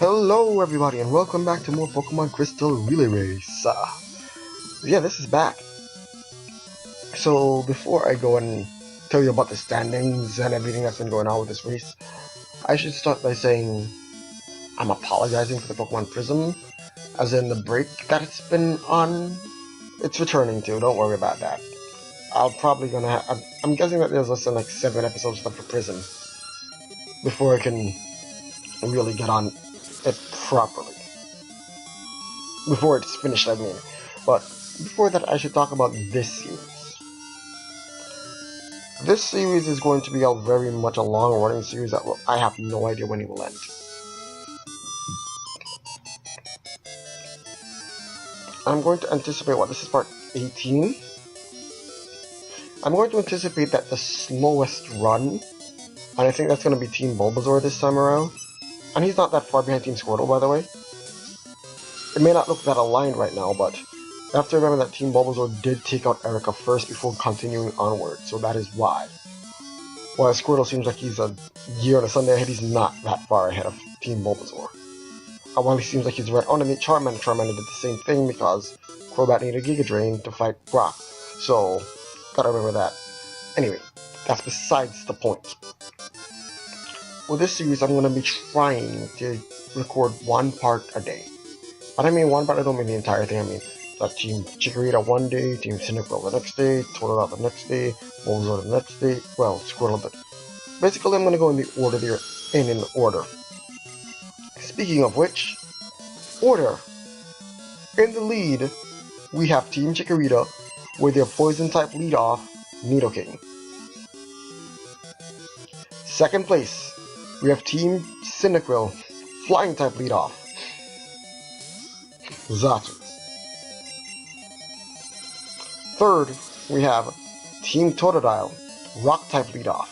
Hello everybody and welcome back to more Pokemon Crystal Relay Race. Yeah, this is back. So before I go and tell you about the standings and everything that's been going on with this race, I should start by saying I'm apologizing for the Pokemon Prism, as in the break that it's been on. It's returning to, don't worry about that. I'm guessing that there's less than like 7 episodes left for Prism before I can really get on it properly. Before it's finished, I mean. But before that, I should talk about this series. This series is going to be a very much a long-running series that I have no idea when it will end. I'm going to anticipate what this is part 18. I'm going to anticipate that the slowest run, and I think that's going to be Team Bulbasaur this time around. And he's not that far behind Team Squirtle, by the way. It may not look that aligned right now, but you have to remember that Team Bulbasaur did take out Erica first before continuing onward, so that is why. While Squirtle seems like he's a year and a Sunday ahead, he's not that far ahead of Team Bulbasaur. And while he seems like he's right on to meet Charmander did the same thing because Crobat needed Giga Drain to fight Brock. So, gotta remember that. Anyway, that's besides the point. With this series, I'm gonna be trying to record one part a day. When I mean one part, I don't mean the entire thing. I mean Team Chikorita one day, Team Cyndaquil the next day, Totodile the next day, Bulbasaur the next day, well, Squirtle, but basically I'm going to go in the order they're in order. Speaking of which, order. In the lead, we have Team Chikorita with their Poison-type lead-off, Nidoking. Second place, we have Team Cyndaquil, Flying-type lead-off, Xatu. Third, we have Team Totodile, Rock-type leadoff.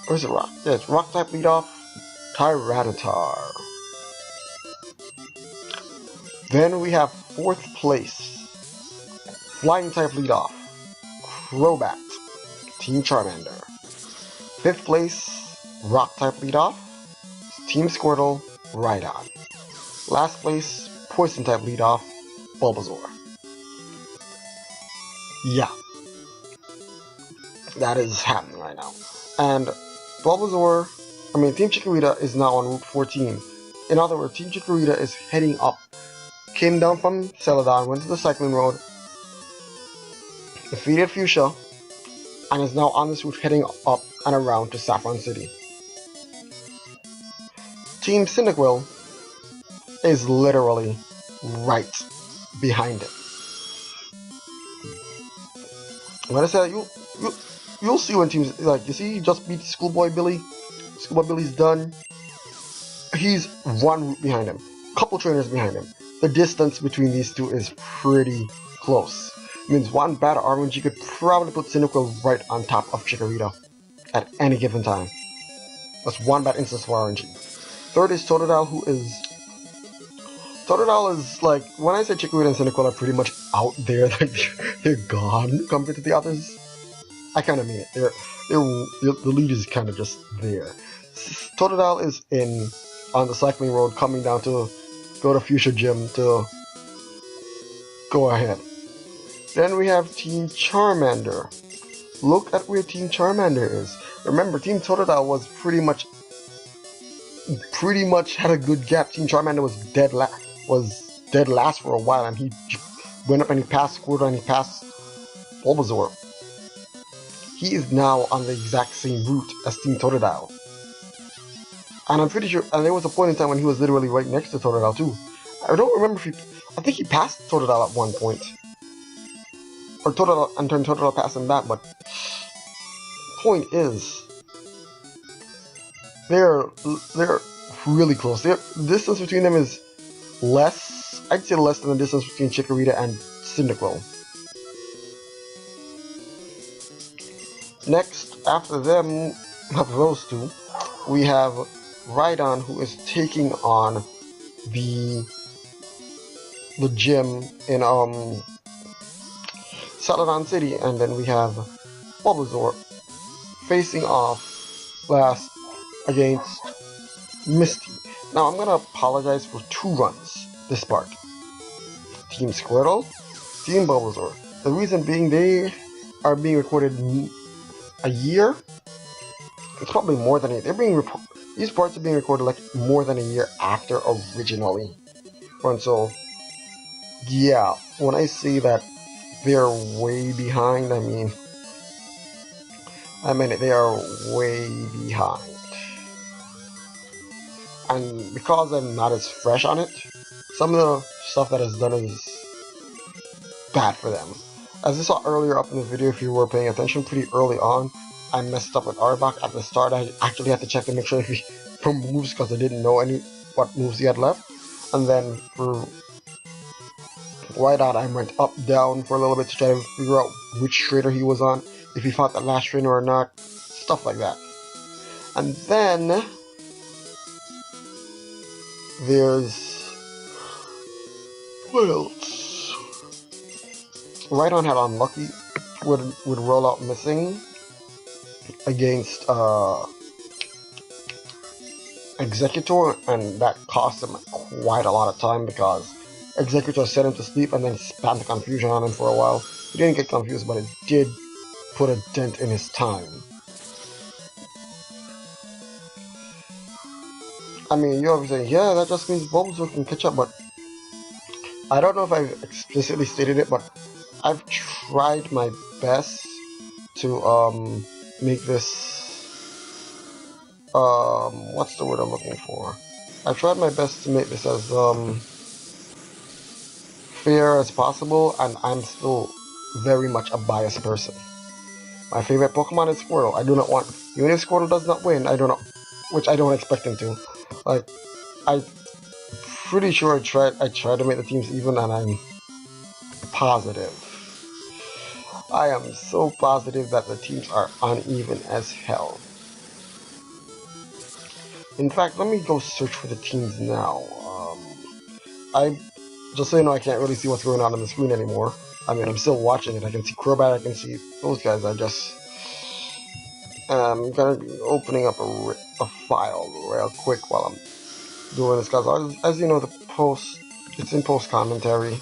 Or is it Rock? Yeah, it's Rock-type leadoff, Tyranitar. Then we have fourth place, Flying-type leadoff, Crobat, Team Charmander. Fifth place, Rock-type leadoff, Team Squirtle, Rhydon. Last place, Poison-type leadoff, Bulbasaur. Yeah. That is happening right now. And Team Chikorita is now on Route 14. In other words, Team Chikorita is heading up. Came down from Celadon, went to the Cycling Road, defeated Fuchsia, and is now on this route heading up and around to Saffron City. Team Cyndaquil is literally right behind it. When I say you'll see when teams like you see he just beat Schoolboy Billy. Schoolboy Billy's done. He's one route behind him, couple trainers behind him. The distance between these two is pretty close. It means one bad RNG could probably put Cyndaquil right on top of Chikorita at any given time. That's one bad instance for RNG. Third is Totodile, Totodile is like, when I say Chikorita and Cyndaquil are pretty much out there, like they're gone compared to the others. I kind of mean it. The lead is kind of just there. Totodile is on the Cycling Road, coming down to go to Fuchsia Gym to go ahead. Then we have Team Charmander. Look at where Team Charmander is. Remember, Team Totodile was pretty much had a good gap. Team Charmander was dead last for a while, and he went up and he passed Squirtle and he passed Bulbasaur. He is now on the exact same route as Team Totodile. And I'm pretty sure, and there was a point in time when he was literally right next to Totodile too. I don't remember I think he passed Totodile at one point. Or Totodile passed him back, but point is, they're really close. The distance between them is less, I'd say less than the distance between Chikorita and Cyndaquil. Next, after those two, we have Rhydon, who is taking on the gym in Celadon City, and then we have Bulbasaur facing off last against Misty. Now I'm gonna apologize for 2 runs this part. Team Squirtle, Team Bulbasaur. The reason being they are being recorded a year. It's probably more than a year. These parts are being recorded like more than a year after originally. And so, yeah, when I see that they're way behind, I mean they are way behind. And because I'm not as fresh on it, some of the stuff that is done is bad for them. As I saw earlier up in the video, if you were paying attention pretty early on, I messed up with Arbok at the start. I actually had to check to make sure if he from moves because I didn't know what moves he had left. And then for Whiteout, I went up down for a little bit to try to figure out which trainer he was on, if he fought that last trainer or not, stuff like that. And then there's what else? Rhydon had Unlucky would roll out missing against Executor, and that cost him quite a lot of time because Executor sent him to sleep and then spammed the confusion on him for a while. He didn't get confused, but it did put a dent in his time. I mean, you obviously say, yeah, that just means Bulbasaur can catch up, but I don't know if I've explicitly stated it, but I've tried my best to make this what's the word I'm looking for? I've tried my best to make this as fair as possible, and I'm still very much a biased person. My favorite Pokemon is Squirtle. I do not want, even if Squirtle does not win, I don't know, which I don't expect him to. Like, I'm pretty sure I tried to make the teams even, and I'm positive. I am so positive that the teams are uneven as hell. In fact, let me go search for the teams now. Just so you know, I can't really see what's going on the screen anymore. I mean, I'm still watching it. I can see Crobat, I can see those guys. I'm gonna be opening up a file real quick while I'm doing this, because as you know, it's in post commentary.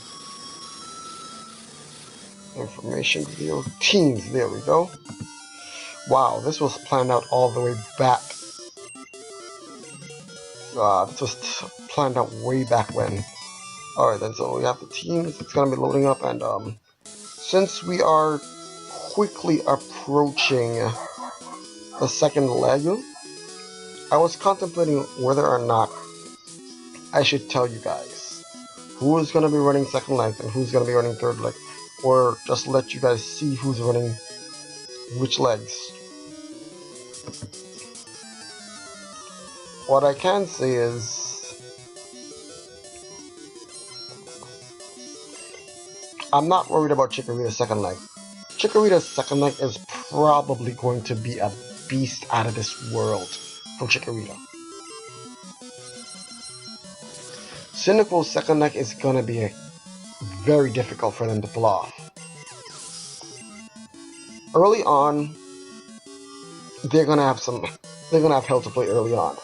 Information video, teams, there we go. Wow, this was planned out all the way back. This was planned out way back when. Alright then, so we have the teams, it's gonna be loading up, and since we are quickly approaching the second leg, I was contemplating whether or not I should tell you guys who is gonna be running second leg and who's gonna be running third leg, or just let you guys see who's running which legs. What I can say is I'm not worried about Chikorita's second leg. Chikorita's second leg is probably going to be a beast out of this world from Chikorita. Cyndaquil's second leg is going to be very difficult for them to pull off. Early on, they're gonna have hell to play early on.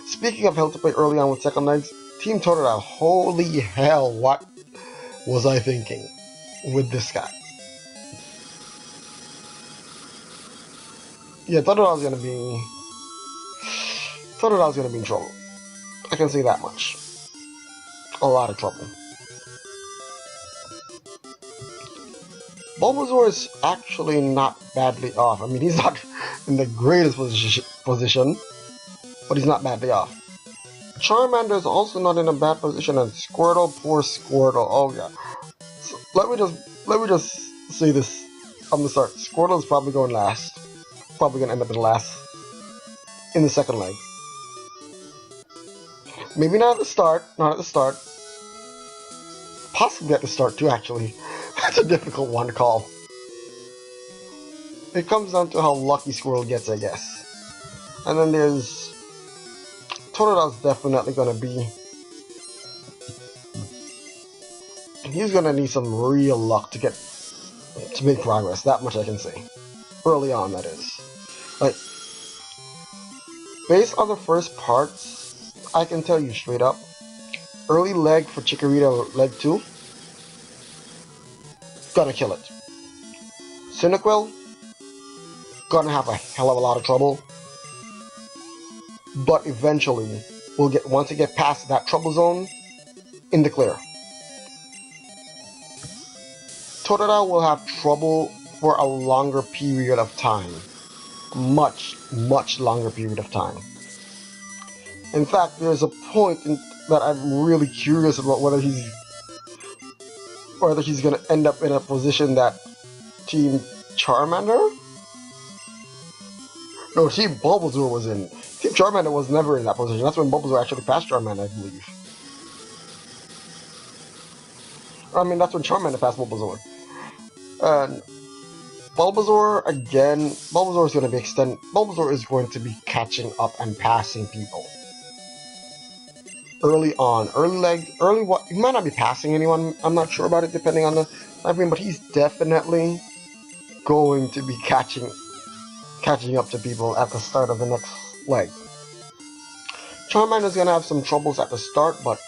Speaking of hell to play early on with second legs, Team Totodile, holy hell, what was I thinking with this guy? Yeah, Totodile's gonna be in trouble. I can say that much. A lot of trouble. Bulbasaur is actually not badly off. I mean, he's not in the greatest position, but he's not badly off. Charmander is also not in a bad position, and Squirtle, poor Squirtle. Oh yeah. So let me just say this from the start. Squirtle is probably going last. Probably gonna end up in last in the second leg. Maybe not at the start. Not at the start. Possibly at the start too. Actually, that's a difficult one to call. It comes down to how lucky Squirtle gets, I guess. And then there's Totodile's definitely gonna be. He's gonna need some real luck to make progress. That much I can say. Early on, that is. Like, Based on the first parts, I can tell you straight up, early leg for Chikorita leg 2, gonna kill it. Cyndaquil, gonna have a hell of a lot of trouble, but eventually, once we get past that trouble zone, in the clear. Totodile will have trouble for a longer period of time. Much longer period of time. In fact, there's a point that I'm really curious about whether he's gonna end up in a position that Team Charmander? No, Team Bulbasaur was in. Team Charmander was never in that position. That's when Bulbasaur actually passed Charmander, I believe. I mean, that's when Charmander passed Bulbasaur. And Bulbasaur, again, Bulbasaur is going to be extended. Bulbasaur is going to be catching up and passing people. Early on. Early what? He might not be passing anyone. I'm not sure about it, depending on the time, but he's definitely going to be catching up to people at the start of the next leg. Charmander's going to have some troubles at the start, but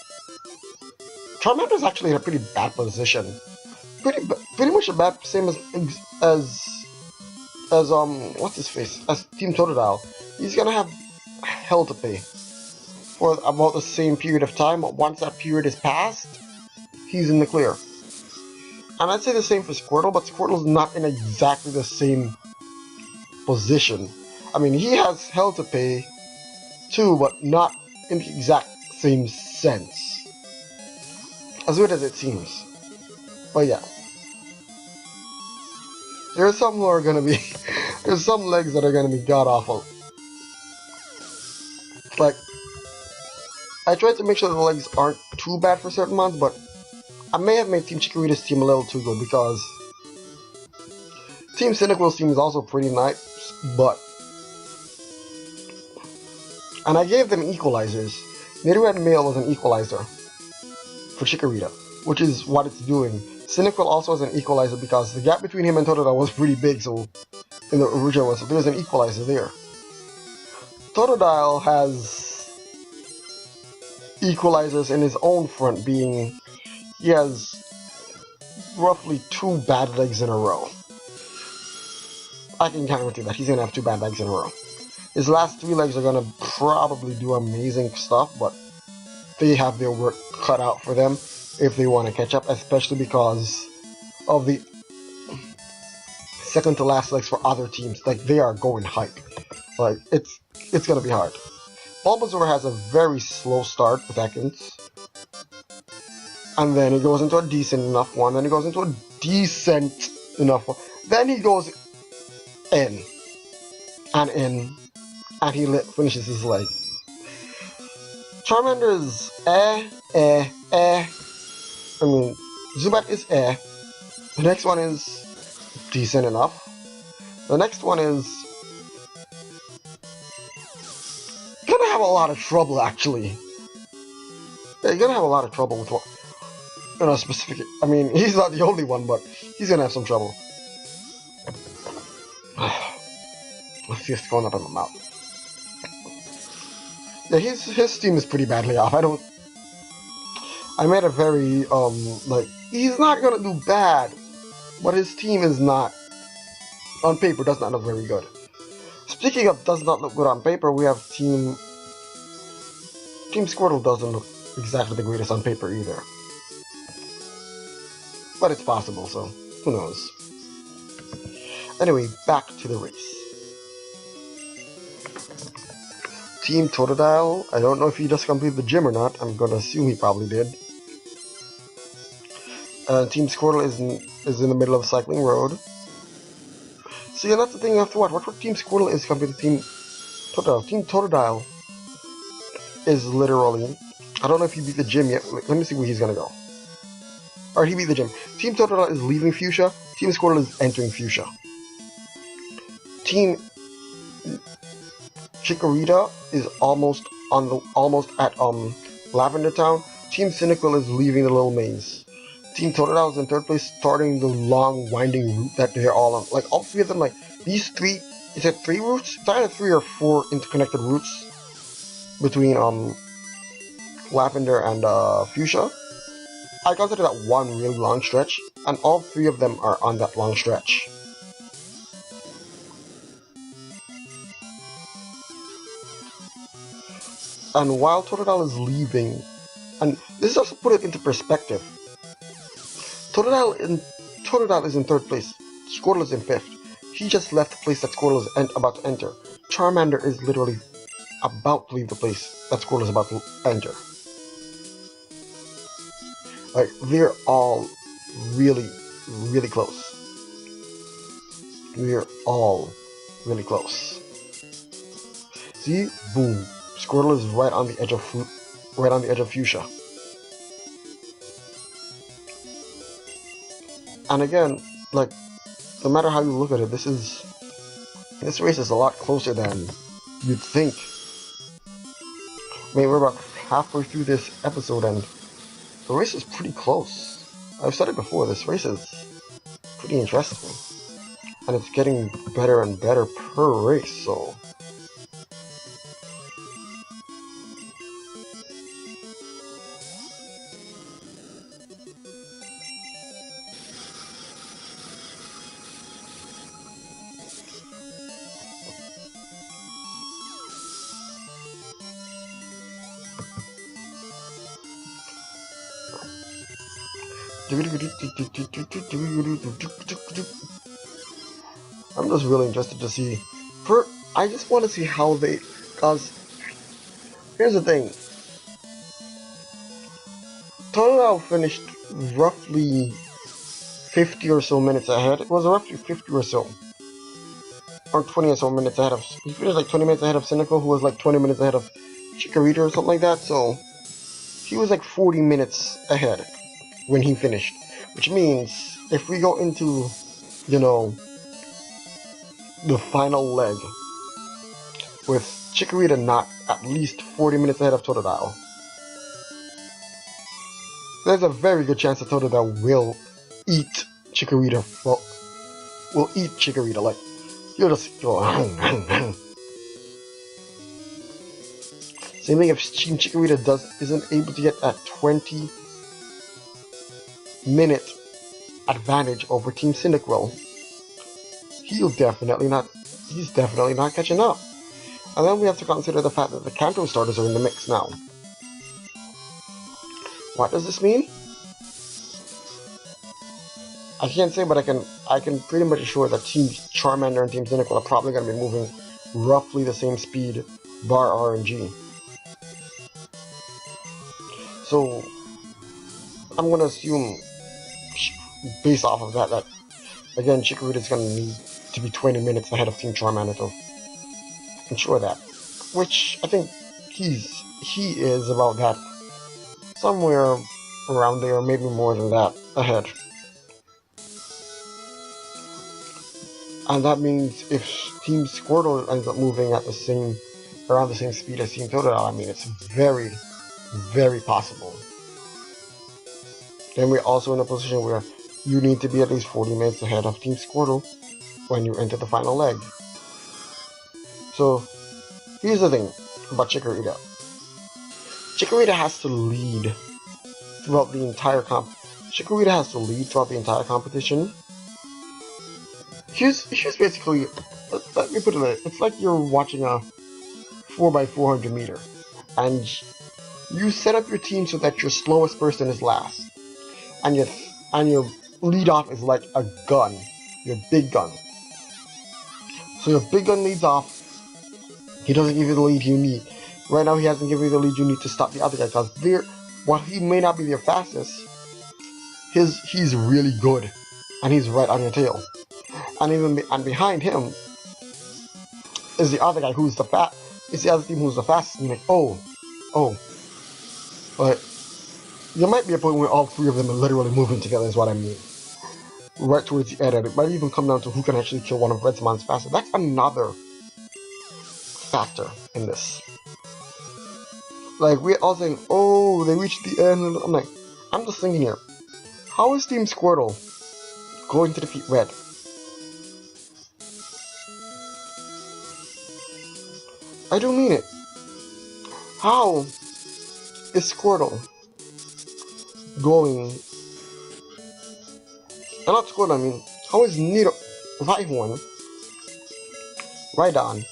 Charmander's actually in a pretty bad position. Pretty much the same as what's his face? As Team Totodile. He's gonna have hell to pay for about the same period of time, but once that period is passed, he's in the clear. And I'd say the same for Squirtle, but Squirtle's not in exactly the same position. I mean, he has hell to pay too, but not in the exact same sense. As weird as it seems. But yeah. There's some who are gonna be there's some legs that are gonna be god awful. Like, I tried to make sure the legs aren't too bad for certain months, but I may have made Team Chikorita's team a little too good because Team Cyndaquil's team is also pretty nice, but and I gave them equalizers. Nidoran Male was an equalizer for Chikorita, which is what it's doing. Cyndaquil also has an equalizer because the gap between him and Totodile was pretty big, so in the original one, so there's an equalizer there. Totodile has equalizers in his own front, being he has roughly 2 bad legs in a row. I can guarantee that he's gonna have 2 bad legs in a row. His last 3 legs are gonna probably do amazing stuff, but they have their work cut out for them if they want to catch up, especially because of the second to last legs for other teams. Like, they are going hype. Like, it's gonna be hard. Bulbasaur has a very slow start with Ekans, and then he goes into a decent enough one, then he goes into a decent enough one, then he goes in, and he finishes his leg. Charmander is I mean, Zubat is The next one is decent enough. The next one is gonna have a lot of trouble, actually. Yeah, you're gonna have a lot of trouble with what, you know, specific. I mean, he's not the only one, but he's gonna have some trouble. My fifth going up in my mouth. Yeah, his team is pretty badly off. I made a very, like, he's not gonna do bad, but his team is not, on paper, does not look very good. Speaking of does not look good on paper, we have Team Squirtle doesn't look exactly the greatest on paper either. But it's possible, so who knows. Anyway, back to the race. Team Totodile, I don't know if he just completed the gym or not. I'm gonna assume he probably did. Team Squirtle is in the middle of Cycling Road. So yeah, that's the thing you have to watch. Watch what Team Squirtle is compared to Team Totodile. Team Totodile is literally, I don't know if he beat the gym yet. Let me see where he's gonna go. Alright, he beat the gym. Team Totodile is leaving Fuchsia. Team Squirtle is entering Fuchsia. Team Chikorita is almost at Lavender Town. Team Cyndaquil is leaving the little maze. Team Totodile is in third place, starting the long winding route that they're all on. Like, all 3 of them, like, these 3, is it 3 routes? It's either 3 or 4 interconnected routes between Lavender and Fuchsia. I consider that one really long stretch, and all three of them are on that long stretch. And while Totodile is leaving, and this is also put it into perspective, Totodile is in third place, Squirtle is in fifth. He just left the place that Squirtle is about to enter. Charmander is literally about to leave the place that Squirtle is about to enter. Like, they're all really, really close. We're all really close. See? Boom. Squirtle is right on the edge of Fuchsia. And again, like, no matter how you look at it, this race is a lot closer than you'd think. I mean, we're about halfway through this episode and the race is pretty close. I've said it before, this race is pretty interesting. And it's getting better and better per race, so... I'm just really interested to see. I just want to see how they, cause here's the thing. Totodile finished roughly 50 or so minutes ahead. It was roughly 50 or so, or 20 or so minutes ahead of. He finished like 20 minutes ahead of Cynical, who was like 20 minutes ahead of Chikorita or something like that. So he was like 40 minutes ahead when he finished, which means if we go into, you know, the final leg with Chikorita not at least 40 minutes ahead of Totodile, there's a very good chance that Totodile will eat Chikorita. Well, will eat Chikorita. Like, he'll just go. Same thing if Team Chikorita isn't able to get that 20-minute advantage over Team Cyndaquil, he's definitely not catching up. And then we have to consider the fact that the Kanto starters are in the mix now. What does this mean? I can't say, but I can pretty much assure that Team Charmander and Team Cyndaquil are probably going to be moving roughly the same speed, bar RNG. So I'm going to assume, based off of that again, Chikorita is going to need to be 20 minutes ahead of Team Charmander to ensure that. Which I think he is about that, somewhere around there, maybe more than that, ahead. And that means if Team Squirtle ends up moving at around the same speed as Team Totodile, I mean, it's very, very possible. Then we're also in a position where you need to be at least 40 minutes ahead of Team Squirtle when you enter the final leg. So, here's the thing about Chikorita. Chikorita has to lead throughout the entire competition. Here's basically, let me put it like, it's like you're watching a 4x400 meter, and you set up your team so that your slowest person is last, and your lead off is like a gun, your big gun. So your big gun leads off. He doesn't give you the lead you need. Right now, he hasn't given you the lead you need to stop the other guy, because while he may not be their fastest, he's really good, and he's right on your tail. And behind him is the other guy who's the other team who's the fastest. And you're like, oh, but there might be a point where all three of them are literally moving together. Is what I mean. Right towards the end, and it might even come down to who can actually kill one of Redsmon's faster. That's another factor in this. Like, we're all saying, oh, they reached the end. I'm like, I'm just thinking here, how is Team Squirtle going to defeat Red? I do mean it. How is Squirtle going? Not Squirtle, I mean, how is Rhyhorn, Rhydon,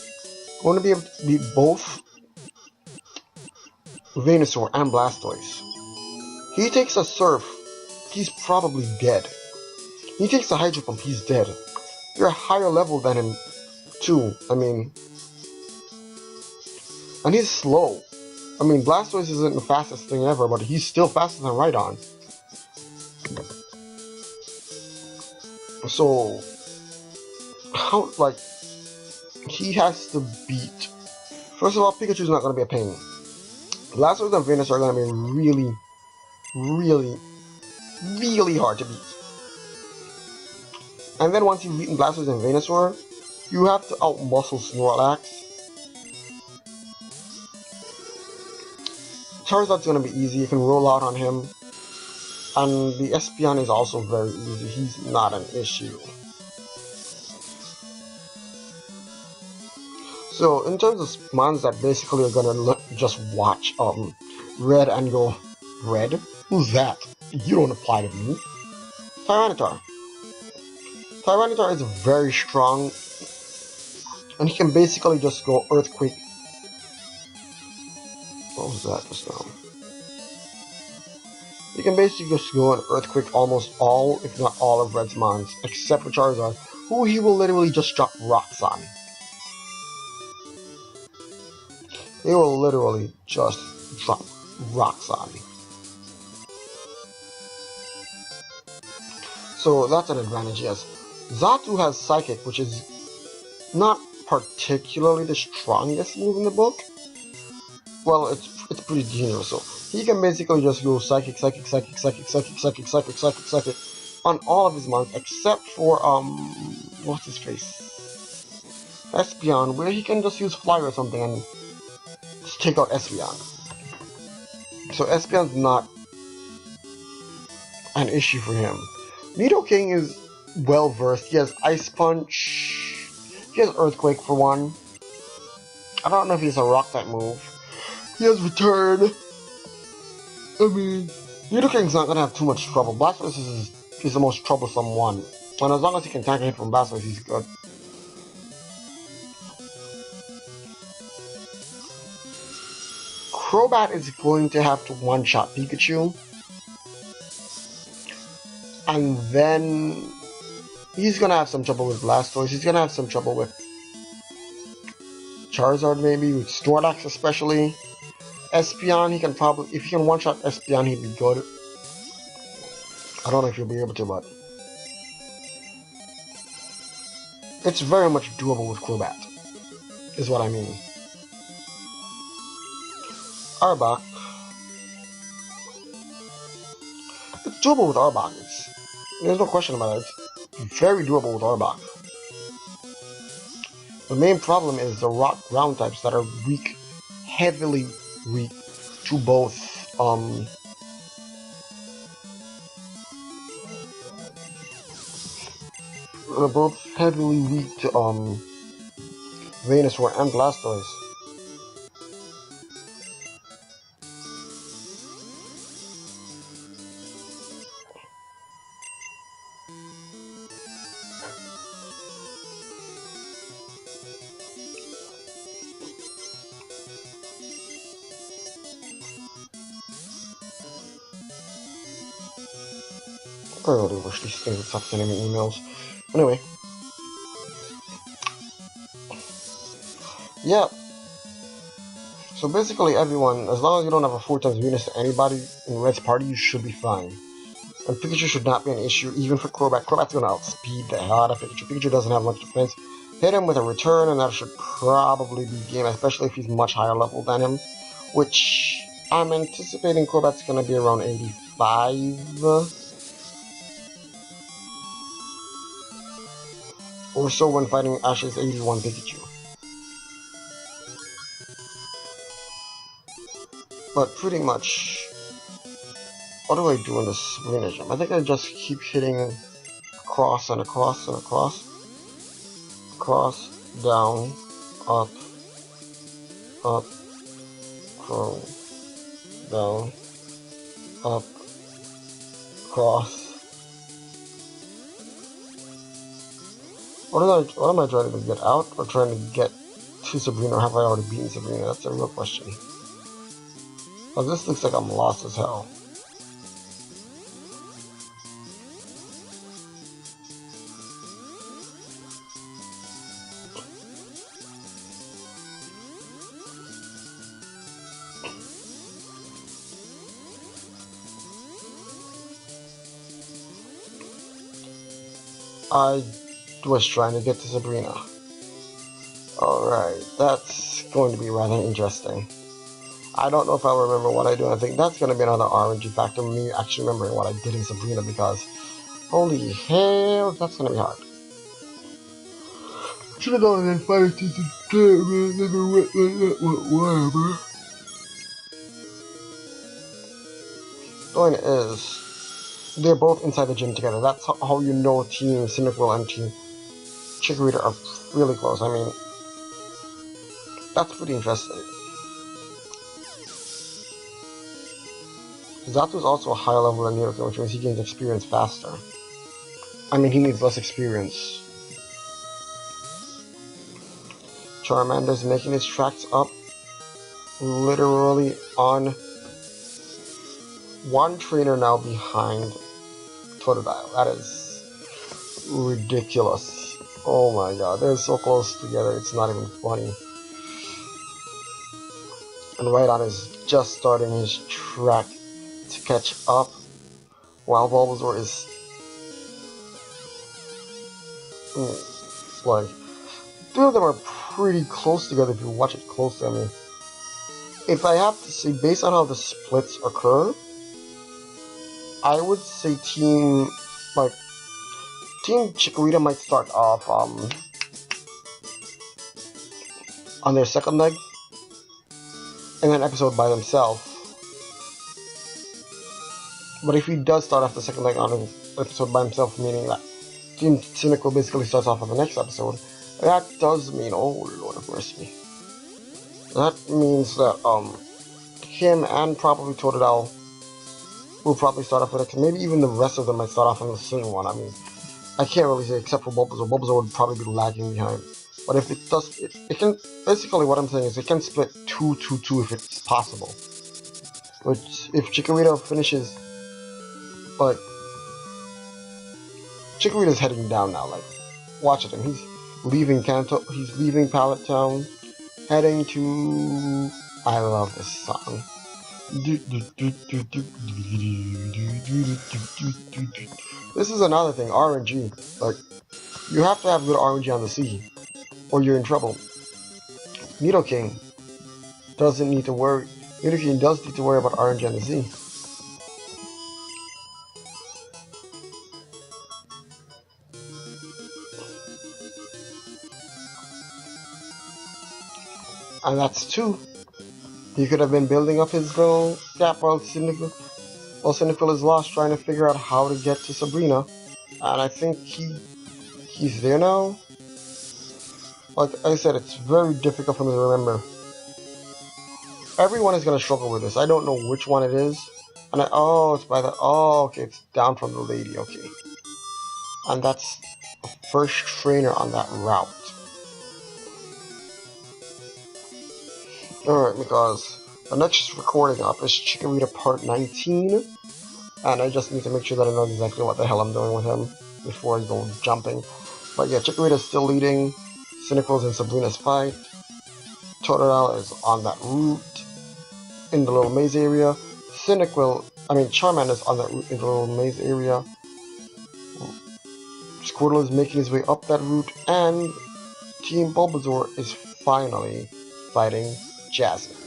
going to be able to beat both Venusaur and Blastoise? He takes a Surf, he's probably dead. He takes a Hydro Pump, he's dead. You're a higher level than him, too. I mean, and he's slow. I mean, Blastoise isn't the fastest thing ever, but he's still faster than Rhydon. So, how, like, he has to beat... First of all, Pikachu's not going to be a pain. Blastoise and Venusaur are going to be really, really, really hard to beat. And then once you've beaten Blastoise and Venusaur, you have to outmuscle Snorlax. Charizard's going to be easy, you can roll out on him. And the Espeon is also very easy, he's not an issue. So, in terms of mons that basically are gonna just watch Red and go, Red? Who's that? You don't apply to me. Tyranitar. Tyranitar is very strong, and he can basically just go Earthquake. What was that just now? You can basically just go and Earthquake almost all, if not all, of Red's mons, except for Charizard, who he will literally just drop rocks on. He will literally just drop rocks on. So that's an advantage, yes. Xatu has Psychic, which is not particularly the strongest move in the book. Well, it's pretty dangerous, so he can basically just go Psychic, Psychic, Psychic, Psychic, Psychic, Psychic, Psychic, Psychic, Psychic on all of his mons, except for, what's his face? Espeon, where he can just use Fly or something and just take out Espeon. So Espeon's not an issue for him. Nidoking is well versed. He has Ice Punch. He has Earthquake for one. I don't know if he's a rock type move. He has Return. I mean, Nidoking's not gonna have too much trouble. Blastoise is the most troublesome one. And as long as he can tank a hit from Blastoise, he's good. Crobat is going to have to one-shot Pikachu. And then he's gonna have some trouble with Blastoise. He's gonna have some trouble with Charizard, maybe with Snorlax especially. Espeon, he can probably, if he can one-shot Espeon, he'd be good. I don't know if he'll be able to, but it's very much doable with Crobat, is what I mean. Arbok. It's doable with Arbok. There's no question about it. It's very doable with Arbok. The main problem is the rock ground types that are weak, heavily weak to both they're both heavily weak to Venusaur and Blastoise. I really wish these things would stop sending me emails. Anyway. Yeah. So basically everyone, as long as you don't have a 4x weakness to anybody in Red's party, you should be fine. And Pikachu should not be an issue, even for Crobat. Crobat's gonna outspeed the hell out of Pikachu. Pikachu doesn't have much defense. Hit him with a return, and that should probably be game, especially if he's much higher level than him. Which, I'm anticipating Crobat's gonna be around 85. Or so when fighting Ash's 81 Pikachu. But pretty much, what do I do in this arena gym? I think I just keep hitting across and across and across. Across, down, up, up, Crow. Down. Up. Cross. What am I trying to get out, or trying to get to Sabrina, or have I already beaten Sabrina? That's a real question. Oh, this looks like I'm lost as hell. I was trying to get to Sabrina. Alright, that's going to be rather interesting. I don't know if I'll remember what I do. I think that's going to be another RNG factor, me actually remembering what I did in Sabrina, because holy hell, that's going to be hard. Should have gone in fire to whatever. Point is, they're both inside the gym together. That's how you know Team Cyndaquil and Team Chikorita are really close. I mean, that's pretty interesting. Zatu's also a higher level than Nidoking, which means he gains experience faster. I mean, he needs less experience. Charmander's making his tracks up literally on one trainer now behind Totodile. That is ridiculous. Oh my god, they're so close together, it's not even funny. And Rhydon is just starting his track to catch up, while Bulbasaur is like, two of them are pretty close together if you watch it closely. I mean, if I have to say, based on how the splits occur, I would say Team Chikorita might start off on their second leg, and then episode by themselves. But if he does start off the second leg on an episode by himself, meaning that Team Cyndaquil basically starts off on the next episode, that does mean, oh Lord of mercy, that means that him and probably Totodile will probably start off with it. Maybe even the rest of them might start off on the same one. I mean, I can't really say except for Bulbasaur. Bulbasaur would probably be lagging behind. But if it does, it can, basically what I'm saying is it can split 2-2-2 if it's possible. Which, if Chikorita finishes, like, Chikorita's heading down now, like, watch at him, he's leaving he's leaving Pallet Town, heading to, I love this song. This is another thing, RNG, like, you have to have good RNG on the sea, or you're in trouble. Nidoking doesn't need to worry, Nidoking does need to worry about RNG on the sea. And that's 2. He could have been building up his little gap while Cyndaquil is lost trying to figure out how to get to Sabrina. And I think he's there now. Like I said, it's very difficult for me to remember. Everyone is going to struggle with this. I don't know which one it is. And oh, it's by the, oh, okay, it's down from the lady, okay. And that's the first trainer on that route. Alright, because the next recording up is Chikorita Part 19, and I just need to make sure that I know exactly what the hell I'm doing with him before I go jumping. But yeah, Chikorita's still leading, Cyndaquil's in Sabrina's fight, Totodile is on that route in the little maze area, Charmander's on that route in the little maze area, Squirtle is making his way up that route, and Team Bulbasaur is finally fighting Jasmine.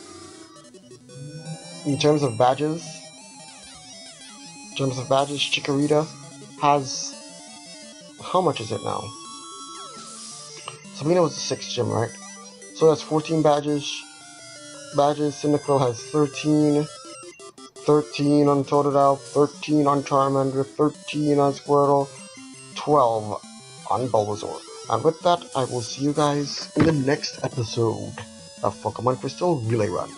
In terms of badges, Chikorita has, how much is it now? Sabrina was the 6th gym, right? So that's 14 badges. Cyndaquil has 13. 13 on Totodile, 13 on Charmander, 13 on Squirtle, 12 on Bulbasaur. And with that, I will see you guys in the next episode of Pokemon Crystal Relay Run.